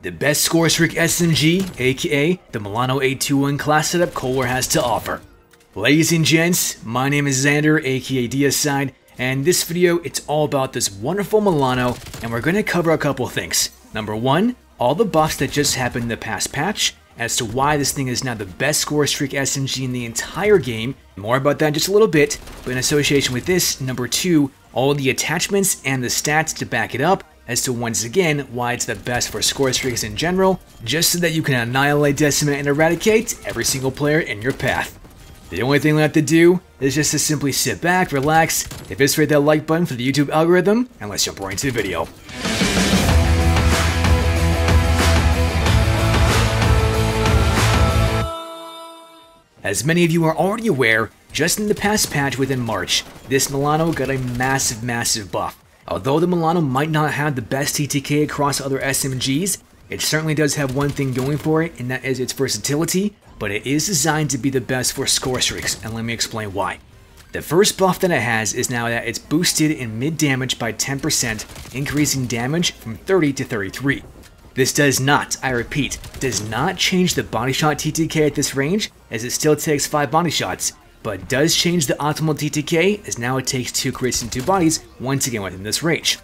the best Scorestreak SMG, aka the Milano 821 class setup Cold War has to offer. Ladies and gents, my name is Xander, aka Diaside, and this video, it's all about this wonderful Milano, and we're going to cover a couple things. Number one, all the buffs that just happened in the past patch, as to why this thing is now the best Scorestreak SMG in the entire game. More about that in just a little bit, but in association with this, number two, all the attachments and the stats to back it up, as to once again why it's the best for Scorestreaks in general, just so that you can annihilate, decimate, and eradicate every single player in your path. The only thing left to do is just to simply sit back, relax, eviscerate that like button for the YouTube algorithm, and let's jump right into the video. As many of you are already aware, just in the past patch within March, this Milano got a massive buff. Although the Milano might not have the best TTK across other SMGs, it certainly does have one thing going for it, and that is its versatility, but it is designed to be the best for Scorestreaks, and let me explain why. The first buff that it has is now that it's boosted in mid damage by 10%, increasing damage from 30 to 33. This does not, I repeat, does not change the body shot TTK at this range, as it still takes 5 body shots, but does change the optimal TTK, as now it takes 2 crits and 2 bodies once again within this range.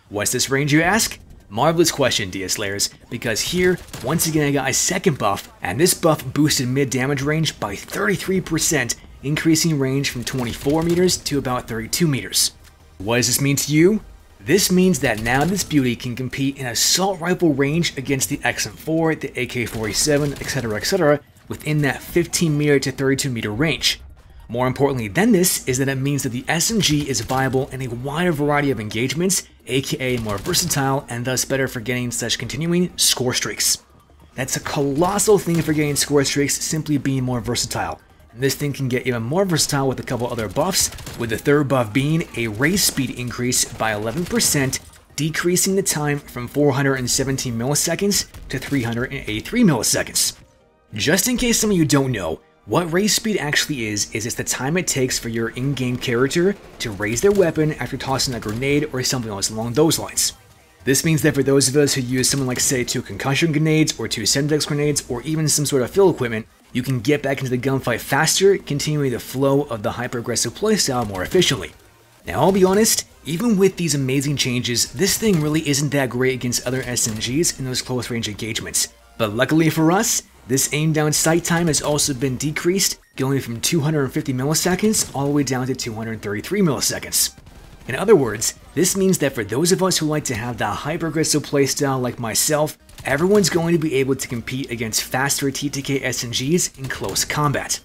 What's this range, you ask? Marvelous question, Diaslayers, because here, once again I got a second buff, and this buff boosted mid damage range by 33%, increasing range from 24 meters to about 32 meters. What does this mean to you? This means that now this beauty can compete in assault rifle range against the XM4, the AK-47, etc, within that 15 meter to 32 meter range. More importantly than this is that it means that the SMG is viable in a wider variety of engagements, aka more versatile and thus better for getting such continuing score streaks. That's a colossal thing for getting score streaks, simply being more versatile. And this thing can get even more versatile with a couple other buffs, with the third buff being a race speed increase by 11%, decreasing the time from 417 milliseconds to 383 milliseconds. Just in case some of you don't know, what race speed actually is it's the time it takes for your in-game character to raise their weapon after tossing a grenade or something else along those lines. This means that for those of us who use something like, say, 2 concussion grenades or 2 Semtex grenades or even some sort of field equipment, you can get back into the gunfight faster, continuing the flow of the hyper-aggressive playstyle more efficiently. Now I'll be honest, even with these amazing changes, this thing really isn't that great against other SMGs in those close range engagements. But luckily for us, this aim down sight time has also been decreased, going from 250 milliseconds all the way down to 233 milliseconds. In other words, this means that for those of us who like to have that hyper-aggressive playstyle like myself, everyone's going to be able to compete against faster TTK SMGs in close combat.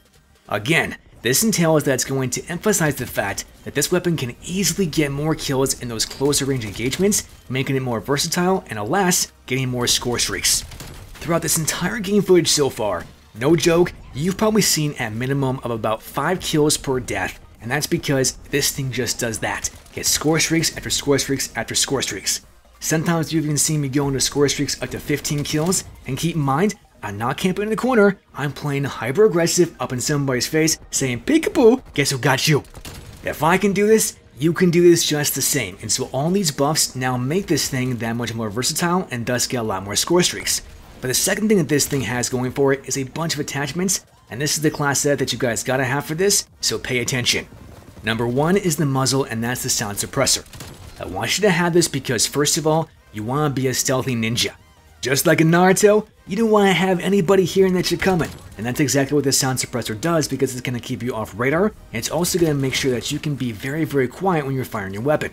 Again, this entails that it's going to emphasize the fact that this weapon can easily get more kills in those closer range engagements, making it more versatile and alas, getting more score streaks. Throughout this entire game footage so far, no joke, you've probably seen at minimum of about 5 kills per death, and that's because this thing just does that. Gets score streaks after score streaks after score streaks. Sometimes you've even seen me go into score streaks up to 15 kills, and keep in mind, I'm not camping in the corner, I'm playing hyper aggressive up in somebody's face, saying peekaboo, guess who got you? If I can do this, you can do this just the same, and so all these buffs now make this thing that much more versatile and thus get a lot more score streaks. But the second thing that this thing has going for it is a bunch of attachments, and this is the class set that you guys gotta have for this, so pay attention. Number one is the muzzle, and that's the sound suppressor. I want you to have this because first of all, you want to be a stealthy ninja. Just like in Naruto, you don't want to have anybody hearing that you're coming, and that's exactly what the sound suppressor does because it's going to keep you off radar, and it's also going to make sure that you can be very quiet when you're firing your weapon.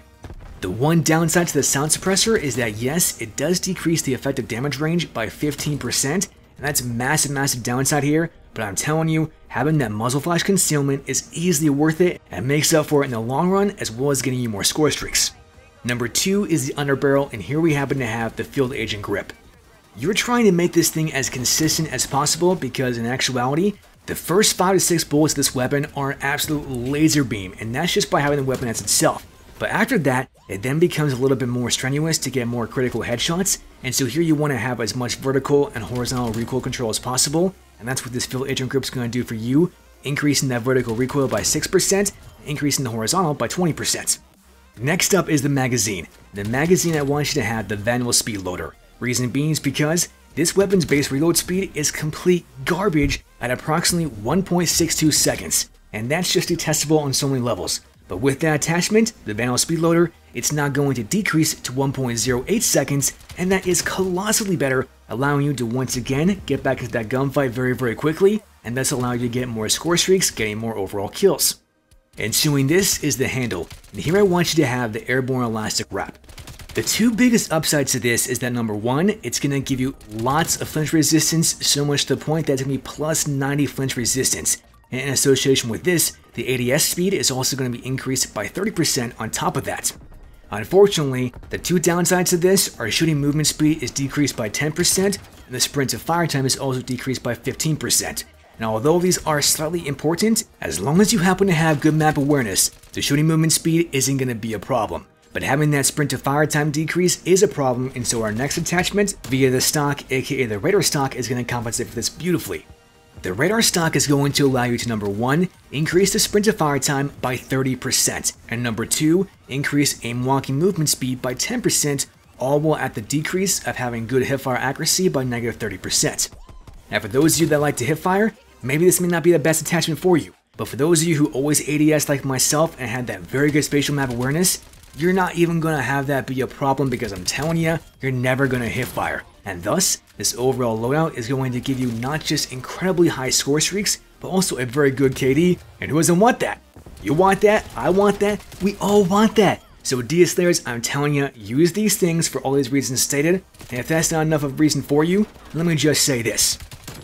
The one downside to the sound suppressor is that yes, it does decrease the effective damage range by 15%, and that's massive downside here, but I'm telling you, having that muzzle flash concealment is easily worth it and makes up for it in the long run as well as getting you more score streaks. Number 2 is the underbarrel, and here we happen to have the field agent grip. You're trying to make this thing as consistent as possible because in actuality, the first 5 to 6 bullets of this weapon are an absolute laser beam, and that's just by having the weapon as itself. But after that, it then becomes a little bit more strenuous to get more critical headshots, and so here you want to have as much vertical and horizontal recoil control as possible, and that's what this field agent grip is going to do for you, increasing that vertical recoil by 6%, increasing the horizontal by 20%. Next up is the magazine. The magazine, I want you to have the Vanilla Speed Loader. Reason being is because this weapon's base reload speed is complete garbage at approximately 1.62 seconds, and that's just detestable on so many levels. But with that attachment, the Vandal Speed Loader, it's now going to decrease to 1.08 seconds, and that is colossally better, allowing you to once again get back into that gunfight very quickly, and thus allow you to get more score streaks, getting more overall kills. Ensuing this is the handle, and here I want you to have the Airborne Elastic Wrap. The two biggest upsides to this is that number one, it's going to give you lots of flinch resistance, so much to the point that it's going to be plus 90 flinch resistance. And in association with this, the ADS speed is also going to be increased by 30% on top of that. Unfortunately, the two downsides to this are shooting movement speed is decreased by 10%, and the sprint to fire time is also decreased by 15%. Now, although these are slightly important, as long as you happen to have good map awareness, the shooting movement speed isn't going to be a problem. But having that sprint to fire time decrease is a problem, and so our next attachment via the stock, aka the radar stock, is going to compensate for this beautifully. The radar stock is going to allow you to number 1, increase the sprint to fire time by 30%, and number 2, increase aim walking movement speed by 10%, all while at the decrease of having good hipfire accuracy by negative 30%. Now for those of you that like to hipfire, maybe this may not be the best attachment for you, but for those of you who always ADS like myself and had that very good spatial map awareness, you're not even going to have that be a problem because I'm telling you, you're never going to hipfire. And thus, this overall loadout is going to give you not just incredibly high score streaks, but also a very good KD, and who doesn't want that? You want that, I want that, we all want that. So Diaslayers, I'm telling you, use these things for all these reasons stated, and if that's not enough of a reason for you, let me just say this.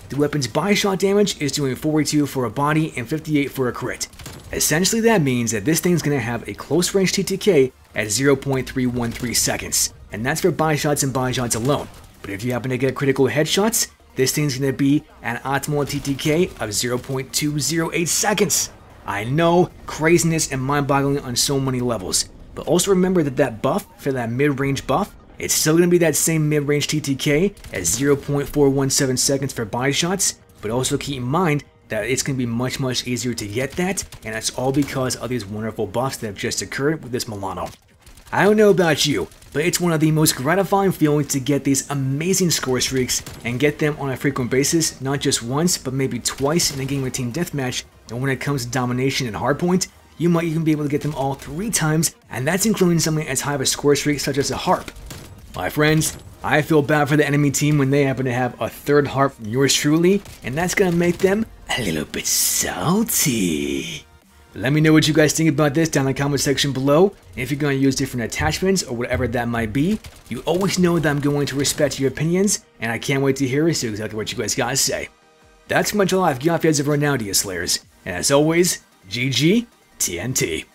The weapon's body shot damage is doing 42 for a body and 58 for a crit. Essentially that means that this thing's going to have a close range TTK at 0.313 seconds, and that's for body shots and body shots alone. But if you happen to get critical headshots, this thing's going to be an optimal TTK of 0.208 seconds. I know, craziness and mind-boggling on so many levels, but also remember that that buff, for that mid-range buff, it's still going to be that same mid-range TTK at 0.417 seconds for body shots, but also keep in mind that it's going to be much easier to get that, and that's all because of these wonderful buffs that have just occurred with this Milano. I don't know about you, but it's one of the most gratifying feelings to get these amazing score streaks and get them on a frequent basis, not just once, but maybe twice in a game of team deathmatch, and when it comes to domination and hardpoint, you might even be able to get them all 3 times, and that's including something as high of a score streak such as a harp. My friends, I feel bad for the enemy team when they happen to have a 3rd harp from yours truly, and that's gonna make them a little bit salty. Let me know what you guys think about this down in the comment section below, and if you're going to use different attachments or whatever that might be, you always know that I'm going to respect your opinions, and I can't wait to hear exactly what you guys gotta say. That's pretty much all I've got for you guys over now, Diaslayers, and as always, GG TNT.